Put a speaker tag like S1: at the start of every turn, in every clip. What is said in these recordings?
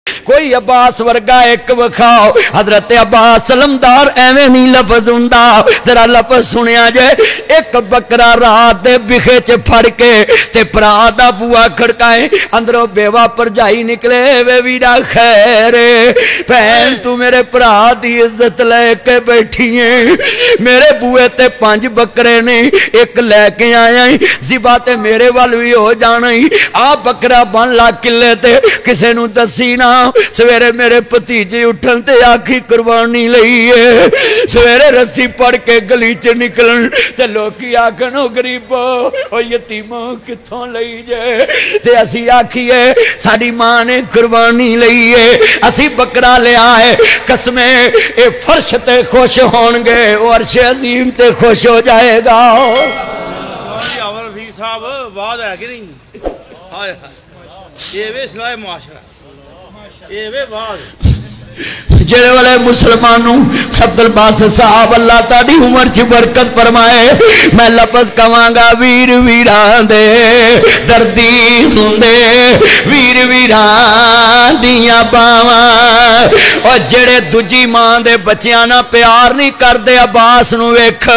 S1: کوئی عباس ورگا ایک وکھاؤ حضرت عباس علمدار ایویں نہیں لفظ ہوندا ذرا لفظ سنیا جے ایک بکرا رات دے بکھے چ پھڑ کے تے بھرا دا بوا کھڑکائے اندروں بیوہ پرجائی نکلے وے ویرا خیر بہن تو میرے بھرا دی عزت لے کے بیٹھی ہیں میرے بوئے تے 5 بکرے نے ایک لے کے آیا ذبح تے میرے وال بھی ہو جانا آ بکرا بن لا کلے تے کسے نو دسی نہ سویرے میرے پتیجے اٹھن تے آکھی قربانی لئی ہے سویرے رسی پڑھ کے گلی چ نکلن تے لوکی آکھنو غریبو او یتیموں کتھوں لئی جے تے اسی آکھیے ساڈی ماں نے قربانی لئی ہے اسی بکرا لے آئے قسمیں اے فرش تے خوش ہون گے او عرش عظیم تے خوش ہو جائے گا
S2: عمر رفیع صاحب وعد ہے کہ نہیں ہائے ہائے یہ وے صلاح معاشرہ یہ وے وعد
S1: جڑے والے مسلمانوں عبدالباسط صاحب اللہ تعالی عمر چ برکت فرمائے میں لفظ کہاں گا ویر ویران دے دردی ہوندے ویر ویران دیاں باواں اور جڑے دوجی ماں دے بچیاں نہ پیار نہیں کردے عباس نو ویکھ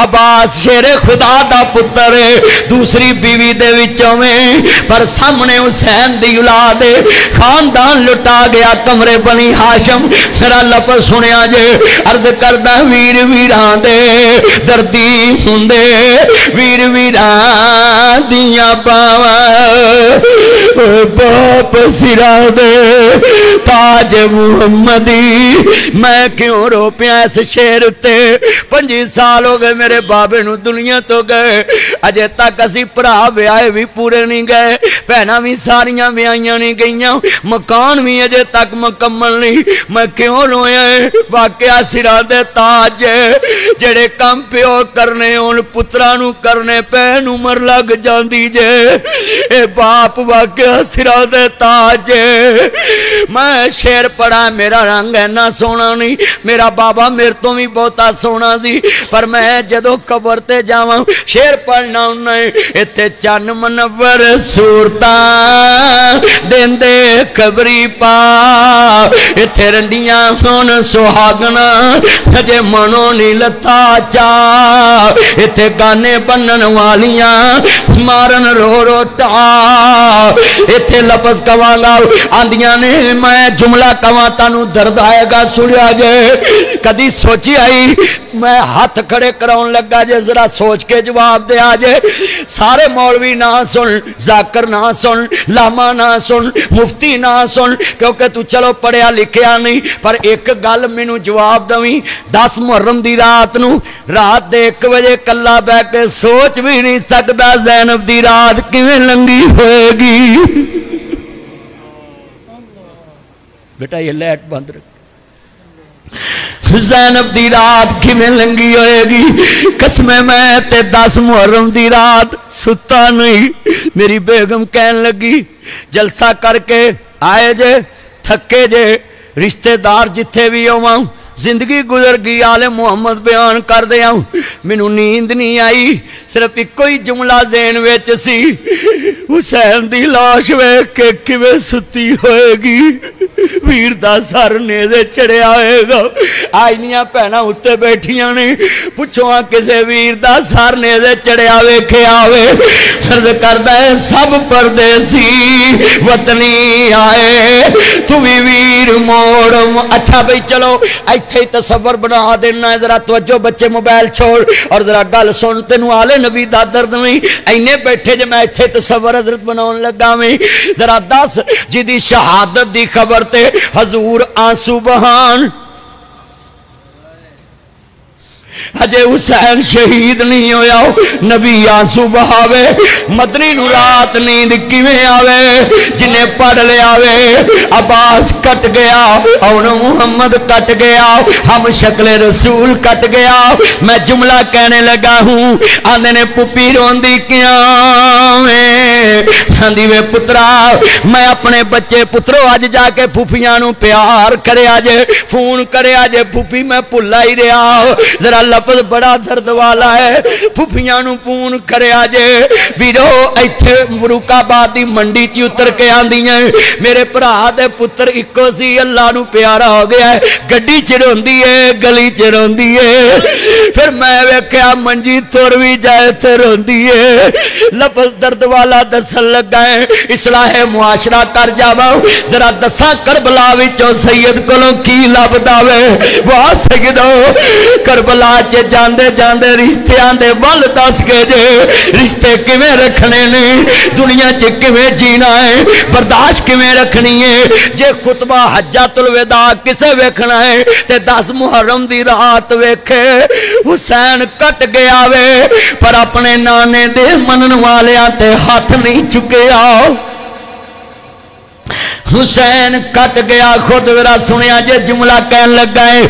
S1: عباس شیر خدا دا پتر دوسری بیوی دے وچوں میں پر سامنے حسین دی اولاد خاندان لٹا گیا کمرے بنی ہاشم میرا لفظ سنیا جے عرض کردہ ویر ویران دے دردی ہوندے ویر ویران دیاں باواں باپ سرا دے تاج محمدی میں کیوں رو پیا اس شیر تے 25 سال ہو گئے میرے بابے نو دنیا تو گئے اجے تک اسی بھرا ویاہے بھی پورے نہیں گئے بہناں بھی ساریاں ویاہیاں نہیں گئیاں مکان بھی اجے تک مکمل نہیں میں کیوں رویا ہے واقعہ سرا دے تاج جڑے کم پیو کرنے ان پترانو کرنے پین عمر لگ جاندی جے اے باپ واقعہ سرا دے تاج میں شیر پڑھا میرا رنگ ہے نہ سونا نہیں میرا بابا میرے تو بھی بہتا سونا سی پر میں جدو قبر تے جاواں شیر پڑھنا انہیں ایتھے چن منور صورتاں دین دے قبری پا ایتھے رنڈیاں ہون سہاگنا ہجے منو نہیں لتا چا ایتھے گانے بنن والیاں مارن رو رو ٹا ایتھے لفظ کواں آندیاں نے میں جملہ کواں تانوں درد آئے گا سنیا جے کدی سوچی آئی میں ہاتھ کھڑے کراؤں لگا جے ذرا سوچ کے جواب دے آجے سارے مولوی نہ سن ذاکر نہ سن لاما نہ سن مفتی نہ سن کیونکہ تو چلو پڑھیا لکھیا نہیں پر ایک گل مینوں جواب دویں 10 محرم دی رات نو رات دے 1 بجے کلا بہ کے سوچ بھی نہیں سکدا زینب دی رات کیویں لنگی ہوئے گی بیٹا یہ لائٹ بند رکھ زینب دی رات کیویں لنگی ہوئے گی قسمیں میں تے 10 محرم دی رات ستا نہیں میری بیگم کہن لگی جلسہ کر کے آئے جے تھکے جے رشتہ دار جتھے بھی ہوواں زندگی گزر گئی آل محمد بیان کر دیا مینوں نیند نہیں آئی صرف ایک کوئی جملہ ذہن وچ سی حسین دی لاش ویکھ کے کیویں ستی ہوئے گی ویر دا سر نیزے چڑھیا ہوئے گا آئینیاں پہنا اتے بیٹھیاں نے پوچھو کسے ویر دا سر نیزے چڑھیا ویکھے آوے عرض کردہ ہے سب پردیسی وطنی آئے تو بھی ویر موڑم اچھا بھئی چلو ایتھے تصور بنا دینا ہے ذرا توجہ بچے موبائل چھوڑ اور ذرا گل سن تینوں آلے نبی دا درد نہیں اینے بیٹھے جے میں ایتھے تصور حضرت بناؤں لگا میں ذرا 10 جدی شہادت دی خبر تے حضور آنسو بہان اجے حسین شہید نہیں ہویا نبی آنسو بہاوے مدنی نو رات نیند کیویں آوے جنہیں پڑھ لے آوے عباس کٹ گیا اور محمد کٹ گیا ہم شکل رسول کٹ گیا میں جملہ کہنے لگا ہوں آندے نے پپی روندی کیاں آندی وے پترا میں اپنے بچے پترو آج جا کے پھوپیاں نو پیار کرے آجے فون کرے آجے پھوپی میں پلا ہی رہا ذرا لفظ بڑا درد والا ہے پھپھیاں نو فون کریا جے ویرو ایتھے مروک آباد دی منڈی چ اتر کے آندیاں میرے بھرا دے پتر اکو سی اللہ نو پیارا ہو گیا ہے گڈی چ روندی ہے گلی چ روندی ہے پھر میں ویکھیا منجی تر بھی جائے تے روندی ہے لفظ درد والا دسن لگا ہے اصلاح معاشرہ کر جاواں ذرا دساں کربلا وچوں سید کولوں کی لبدا وے واہ سیدو کربلا چ جاندے جاندے رشتیاں دے ول دس کے جے رشتے کیویں رکھنے نے دنیا چ کیویں جینا ہے برداشت کیویں رکھنی ہے جے خطبہ حجۃ الوداع کسے ویکھنا ہے تے 10 محرم دی رات ویکھے حسین کٹ گیا وے پر اپنے نانے دے منن والیاں تے ہاتھ نہیں چکیا حسین کٹ گیا خود ذرا سنیا جے جملہ کہن لگا ہے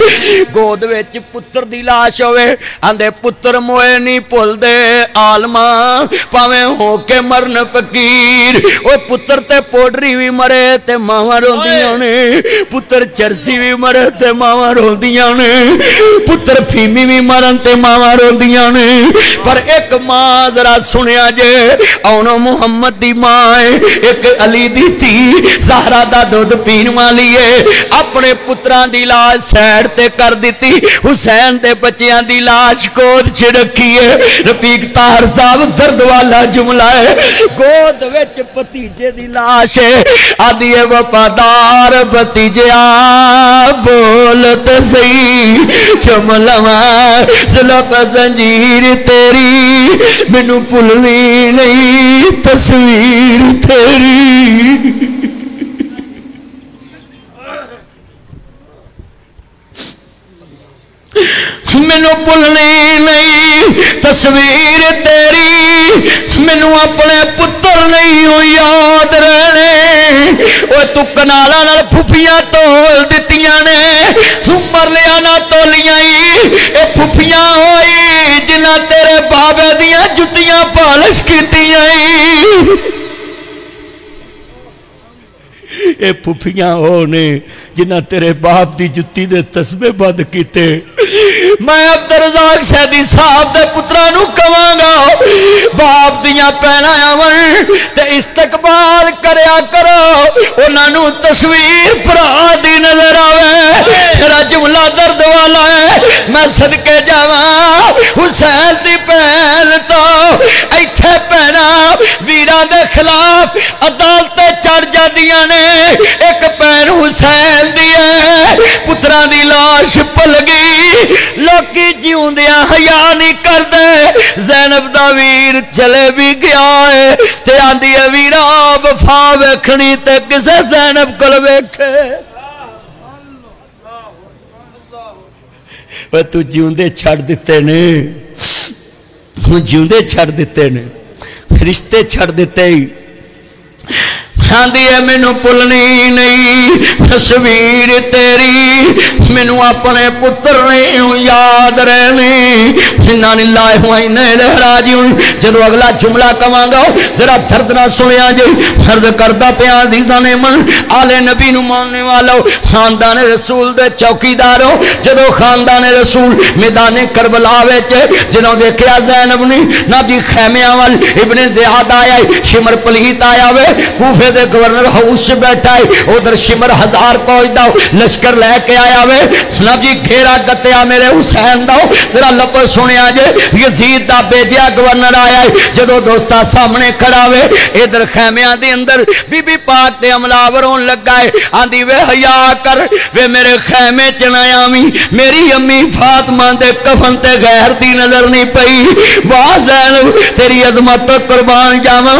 S1: گود وچ پتر دی لاش ہوئے آندے پتر موئے نہیں پھل دے عالماں پاویں ہو کے مرن فقیر او پتر تے پوڈری بھی مرے تے ماواں روندیاں نے پتر چرسی بھی مرے تے ماواں روندیاں نے پتر پھیمی بھی مرن تے ماواں روندیاں نے پر ایک ماں ذرا سنیا جے اونو محمد دی ماں ایک علی دی تھی زہرا دا دودھ پین والی ہے اپنے پتران دی لاش سیڈ تے کر دیتی حسین دے بچیاں دی لاش گود چ رکھی ہے رفیق طاہر صاحب درد والا جملہ ہے گود وچ بھتیجے دی لاش ہے آدھی ہے وفادار بھتیجیا بولت سی چملواں زلف زنجیر تیری مینوں بھلنی نہیں تصویر تیری مینو بھولنی نہیں تصویر تیری مینو اپنے پتر نہیں ہو یاد رہنے وہ تو کنالا نال پھپھیاں تول دتیاں نے مر لیا نہ تولیاں اے پھپھیاں ہوئی جنہ تیرے بابے دیاں جتیاں پالش کیتیاں اے پھپھیاں ہونے جنہ تیرے باپ دی جتی دے تسبے بند کیتے میں عبدالرزاق شہدی صاحب دے پترانو کواں گا باپ دیاں پہنا آون تے استقبال کریا کرو انہاں نو تصویر بھرا دی نظر آوے میرا جملہ درد والا ہے میں صدقے جاواں حسین دی بہن تو ایتھے پہنا ویراں دے خلاف عدالتیں چڑھ جاندیاں نے ایک پین حسین دی ہے پتران دی لاش پل گئی لوکی جیوندیاں حیا نہیں کر دے زینب دا ویر چلے بھی گیا ہے تے آندی ہے ویرا وفا ویکھنی تے کسے زینب کول ویکھے وہ تو جیوندے چھڑ دیتے نے جیوندے چھڑ دیتے نے رشتے چھڑ دیتے ہی آندی ہے مینو بھولنی نہیں تصویر تیری مینو اپنے پتر نہیں یاد رہنی انا للہ و انا الیہ راجعون جدو اگلا جملہ کواں گا ذرا درد نہ سنیا جی عرض کردہ پیا عزیزان من آل نبی نو ماننے والو خاندان رسول دے چوکیدارو جدو خاندان رسول میدان کربلا وچ جنہوں دیکھیا زینب نے نہ دی خیمیاں وال ابن زیاد آیا شمر پلیت آیا وے کوفے دے گورنر ہاؤس بیٹھا ہے ادھر شمر 1000 پہنچ داؤ لشکر لے کے آیا وے نب جی گھیرا گتیا میرے حسین داؤ ذرا لفظ سنیا جے یزید دا بیجیا گورنر آیا ہے جدو دوستا سامنے کھڑا وے ادھر خیمیاں دے اندر بی بی پاک دے عملاوروں لگا ہے آندی وے حیا کر وے میرے خیمے چنایا می میری امی فاطمہ دے کفن تے غیر دی نظر نہیں پئی واہ زینب تیری عظمت قربان جاواں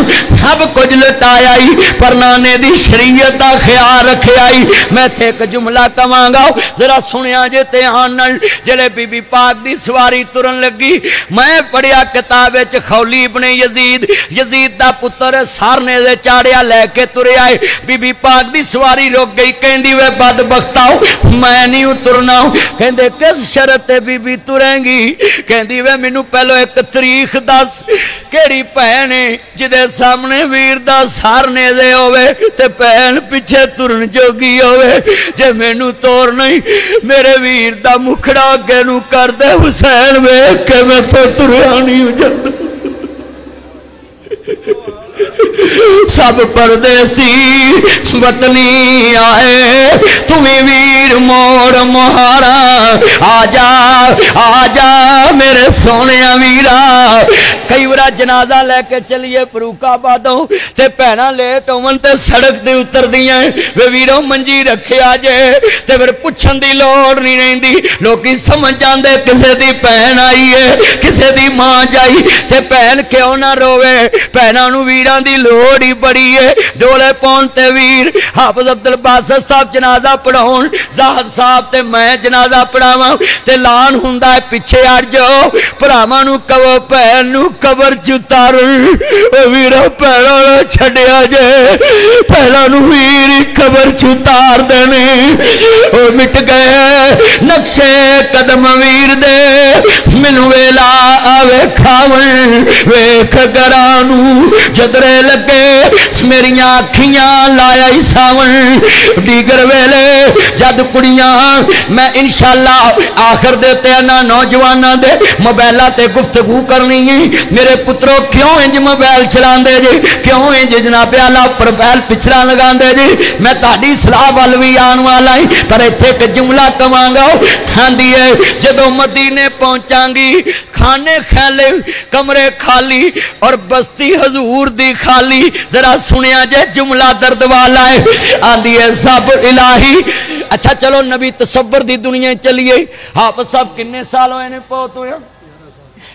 S1: اب کچھ لٹایا ہی پر نانے دی شریعت دا خیال رکھے آئی میں تھے ایک جملہ کواں گا ذرا سنیا جے تے آنن جلے بی بی پاک دی سواری ترن لگی میں پڑھیا کتاب وچ خولی ابن یزید یزید دا پتر سارنے دے چاڑیا لے کے ترے آئے بی بی پاک دی سواری رک گئی کہندی وے بدبختاؤ میں نہیں اترنا کہندے کس شرط بی بی تریں گی کہندی وے مینوں پہلو ایک تاریخ دس کیڑی بہن جدے سامنے ویر دا سارنے دے ہوئے تے بہن پیچھے ترن جوگی ہوئے جے مینوں توڑ نہیں میرے ویر دا مکھڑا اگے نو کر دے حسین ویکھ کے میں تو تریا نہیں جاندہ سب پردیسی وطنی آئے تمہیں ویر موڑ مہارا آجا میرے سونے ویرا کئی ورہ جنازہ لے کے چلیے پروک آبادوں تے پہنا لیٹ ہومن تے سڑک دے اتر دیاں وے ویروں منجی رکھے آجے تے پھر پچھن دی لوڑ نہیں رہن دی لوگی سمجھ جاندے کسے دی پہن آئی ہے کسے دی ماں جائی تے پہن کیوں نہ روے پہنا نو ویران دی لوڑی بڑی ہے ڈولے پونتے ویر حافظ عبدالباسط صاحب جنازہ پڑھون زاہد صاحب تے میں جنازہ پڑھاواں تے لان ہندہ ہے پیچھے آڑ جاؤ پرامانو کبو پہنو کبر چتار ویرہ پہنو چھڑے آجے پہنو ویری کبر چتار دینے مٹ گئے نقشے قدم ویر دے منو ویلا آوے کھاون ویکھ گرانو جدرے لگے میری آنکھیاں لایا ہی ساون دیگر ویلے جد کڑیاں میں انشاءاللہ آخر دیتے ہیں نا نوجوانہ دے موبیلہ تے گفتگو کرنی ہے میرے پتروں کیوں انج موبیل چلان دے جی کیوں انج جناب اللہ پروفائل پچھڑا لگان دے جی میں تاڑی صلاح والوی آن والا ہی پر ایتھے کہ جملہ کمانگا ہاں دیئے جدو مدینے پہنچانگی کھانے کھیلے کمرے خالی اور بستی حضور دی خالی ذرا سنیا جے جملہ درد والا ہے آندھی ہے سب الہی اچھا چلو نبی تصور دی دنیا چلیے حافظ صاحب کنے سال ہوئے نے پہت ہویا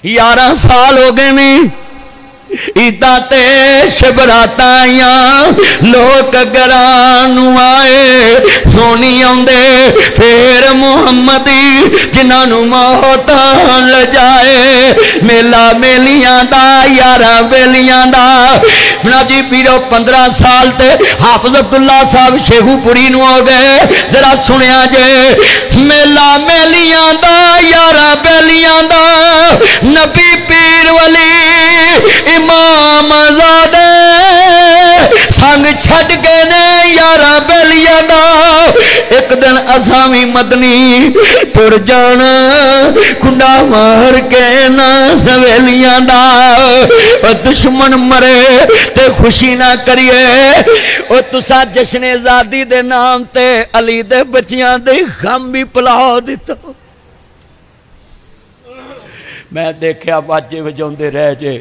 S1: 11 سال ہو گئے نہیں ایدہ تے شبراتائیاں لوگ گرانو آئے سونی آندے پھر محمدی جنانو موتان لجائے میلا میلیاں دا یارہ بیلیاں دا بنا جی پیرو 15 سال تے حافظ عبداللہ صاحب شیخو پوری نو ہو گئے ذرا سنیا جے میلا میلیاں دا یارہ بیلیاں دا نبی پیر ولی امام زادے سانگ چھڑ گئے نے یارہ بیلیاں دا ایک دن اسامی مدنی پور جان کنڈا مار کے نا سویلیاں دا دشمن مرے تے خوشی نہ کریے او تسا جشن زادی دے نام تے علی دے بچیاں دے غم بھی پلاؤ دیتا میں دیکھیا باجے وجوں دے رہ جے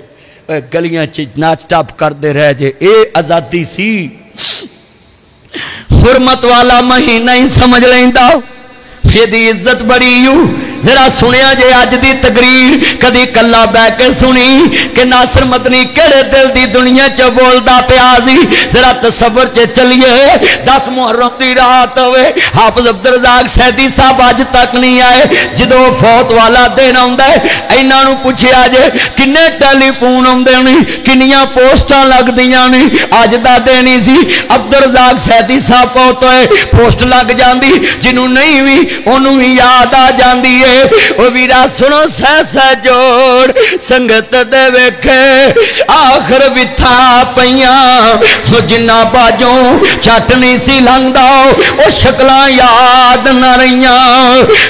S1: گلیاں چیز ناچ ٹاپ کر دے رہ جے اے آزادی سی حرمت والا مہینہ ہی سمجھ لیندہ یہ دی عزت بڑی یوں ذرا سنیا جے آج دی تقریر کدی کلا بے کے سنی کہ ناصر مدنی کڑے دل دی دنیا چا بولدا پیازی ذرا تصور چے چلیے 10 محرم دی رات ہوئے حافظ عبدالرزاق سیدی صاحب آج تک نہیں آئے جدو فوت والا دین ہوندہ ہے اینہ نو پوچھے آجے کنے ٹیلی فون ہوندے نہیں کنیاں پوسٹاں لگ دیاں نہیں آج دا دینی سی عبدالرزاق سیدی صاحب فوت ہوئے پوسٹ لگ جاندی جنہوں نہیں بھی انہوں ہی یاد آ جاندی ہے او ویرا سنو سہ جوڑ سنگت دے ویکھے آخر ویتھا پیاں جنہ باجوں چاٹنی سی لنگداؤ او شکلاں یاد نہ رہیاں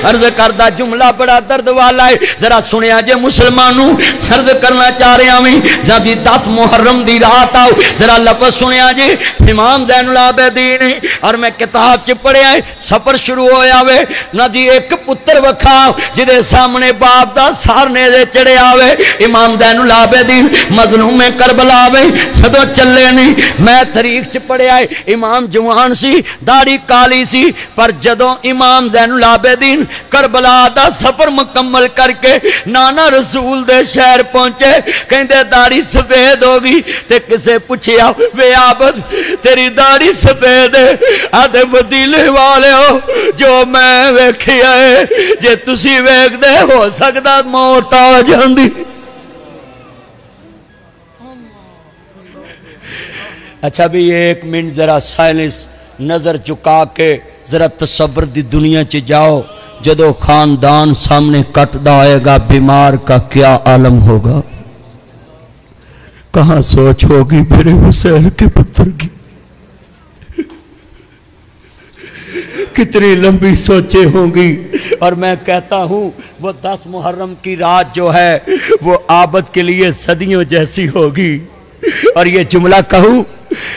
S1: عرض کردہ جملہ بڑا درد والا ہے ذرا سنیا جے مسلمانوں عرض کرنا چاہ رہے ہمیں جہاں دی 10 محرم دی رات آؤ ذرا لفظ سنیا جے امام زین العابدین اور میں کتاب چ پڑھے آئے سفر شروع ہویا وے نہ جی ایک پتر وکھا جدے سامنے باپ دا سارنے دے چڑے آوے امام زین العابدین مظلوم کربلا وے جدوں چلے نہیں میں تاریخ چ پڑھیا ہے امام جوان سی داڑھی کالی سی پر جدوں امام زین العابدین کربلا دا سفر مکمل کر کے نانا رسول دے شہر پہنچے کہندے داڑھی سفید ہوگی تے کسے پوچھیا وے عابد تیری داڑھی سفید ہے آدھے بدیلے والے ہو جو میں ویکھیا ہے جے تسی ویکھ دے ہو سکدا موت آ جاندی اچھا بھی ایک منٹ ذرا سائلنس نظر چکا کے ذرا تصور دی دنیا چ جاؤ جدو خاندان سامنے کٹدا آئے گا بیمار کا کیا عالم ہوگا کہاں سوچ ہوگی میرے حسین کے پتر کی کتنی لمبی سوچیں ہوں گی اور میں کہتا ہوں وہ 10 محرم کی رات جو ہے وہ عابد کے لیے صدیوں جیسی ہوگی اور یہ جملہ کہوں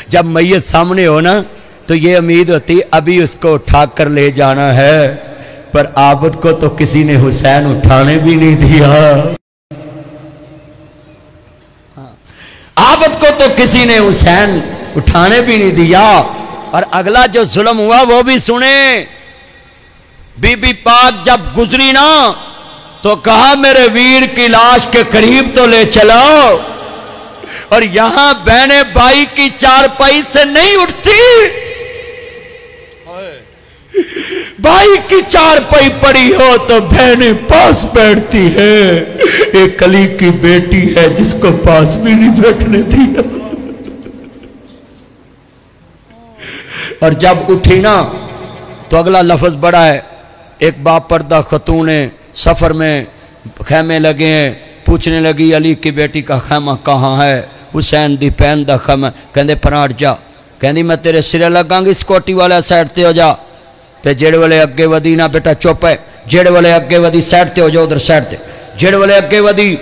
S1: جب میت سامنے ہونا تو یہ امید ہوتی ابھی اس کو اٹھا کر لے جانا ہے پر عابد کو تو کسی نے حسین اٹھانے بھی نہیں دیا عابد کو تو کسی نے حسین اٹھانے بھی نہیں دیا اور اگلا جو ظلم ہوا وہ بھی سنیں بی بی پاک جب گزری نا تو کہا میرے ویر کی لاش کے قریب تو لے چلاؤ اور یہاں بہنیں بھائی کی چارپائی سے نہیں اٹھتی بھائی کی چارپائی پڑی ہو تو بہنیں پاس بیٹھتی ہے ایک علی کی بیٹی ہے جس کو پاس بھی نہیں بیٹھنے دیا اور جب اٹھی نا تو اگلا لفظ بڑا ہے ایک باپ پردہ خاتون سفر میں خیمے لگے ہیں پوچھنے لگی علی کی بیٹی کا خیمہ کہاں ہے حسین دی پین دا خیمہ کہندے پراٹھ جا کہندی میں تیرے سرے لگاں گی سکوٹی والا سائڈ تے ہو جا تے جیڑے والے اگے ودی نا بیٹا چپ ہے جیڑے والے اگے ودی سائڈ تے ہو جا ادھر سائڈ تے جیڑے والے اگے ودی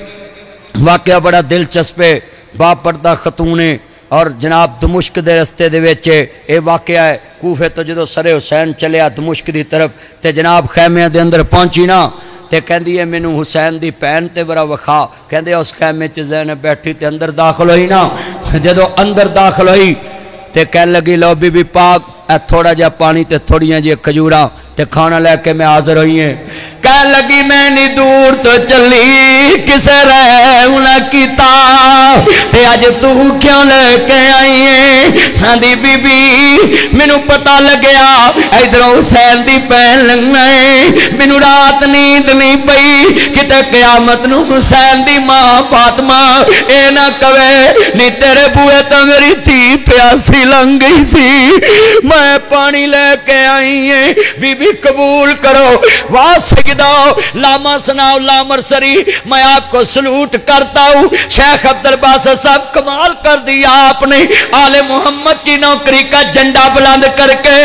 S1: واقعہ بڑا دلچسپ ہے باپ پردہ خاتون اور جناب دمشق دے رستے دے ویچے اے واقعہ ہے کوفے تو جدو سر حسین چلیا دمشق دی طرف تے جناب خیمے دے اندر پہنچی نا تے کہندی ہے مینوں حسین دی پین تے برا وکھا کہندے اس خیمے چ زینب بیٹھی تے اندر داخل ہوئی نا جدو اندر داخل ہوئی تے کہن لگی لو بی بی پاک اے تھوڑا جا پانی تے تھوڑیاں جی کھجوراں تے کھانا لے کے میں حاضر ہوئی ہیں کہن لگی میں نہیں دور تو چلی کسے رہنا کیتا تے آج تو کیوں لے کے آئی ہیں ہاندی بی بی مینوں پتہ لگیا ادھر حسین دی پین لگنا ہے مینوں رات نیند نہیں پئی کتے قیامت نو حسین دی ماں فاطمہ اے نہ کہے نہیں تیرے بوئے تو میری تھی پیاسی لنگ گئی سی میں پانی لے کے آئی ہیں بی بی قبول کرو واہ سجدہ لاما سناؤ لامر سری میں آپ کو سلوٹ کرتا ہوں شیخ عبدالباسط صاحب کمال کر دیا آپ نے آل محمد کی نوکری کا جھنڈا بلند کر کے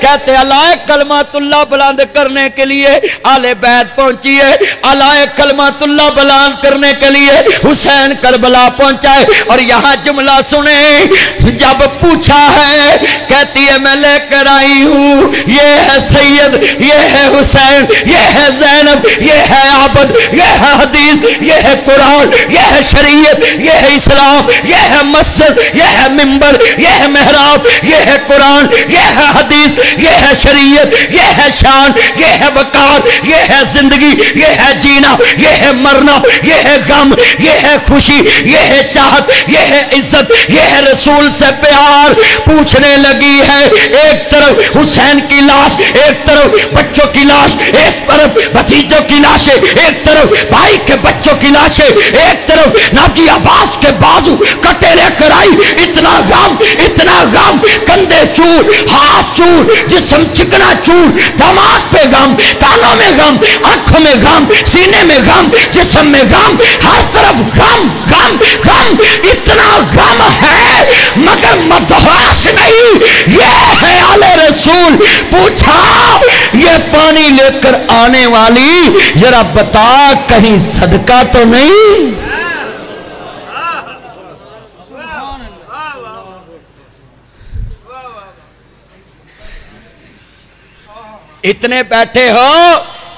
S1: کہتے علائے کلمات اللہ بلند کرنے کے لیے آل بیت پہنچی ہے علائے کلمات اللہ بلند کرنے کے لیے حسین کربلا پہنچائے اور یہاں جملہ سنیں جب پوچھا ہے کہتی ہے میں لے کر آئی ہوں یہ ہے سید یہ ہے حسین یہ ہے زینب یہ ہے عابد یہ ہے حدیث یہ ہے قرآن یہ ہے شریعت یہ ہے اسلام یہ ہے مسجد یہ ہے منبر یہ ہے محراب یہ ہے قرآن یہ ہے حدیث یہ ہے شریعت یہ ہے شان یہ ہے وقار یہ ہے زندگی یہ ہے جینا یہ ہے مرنا یہ ہے غم یہ ہے خوشی یہ ہے چاہت یہ ہے عزت یہ ہے رسول سے پیار پوچھنے لگی ہے ایک طرف حسین کی لاش ایک طرف بچوں کی لاش ایک طرف بھتیجوں کی لاشیں ایک طرف بھائی کے بچوں کی لاشیں ایک طرف ناجی عباس کے بازو کٹے لے کر آئی اتنا غم کندھے چور ہاتھ چور جسم چکنا چور دماغ پہ غم کانوں میں غم آنکھوں میں غم سینے میں غم جسم میں غم ہر طرف غم اتنا غم ہے مگر مدہوش نہیں یہ ہے آل رسول پوچھا یہ پانی لے کر آنے والی ذرا بتا کہیں صدقہ تو نہیں اتنے بیٹھے ہو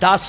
S1: 10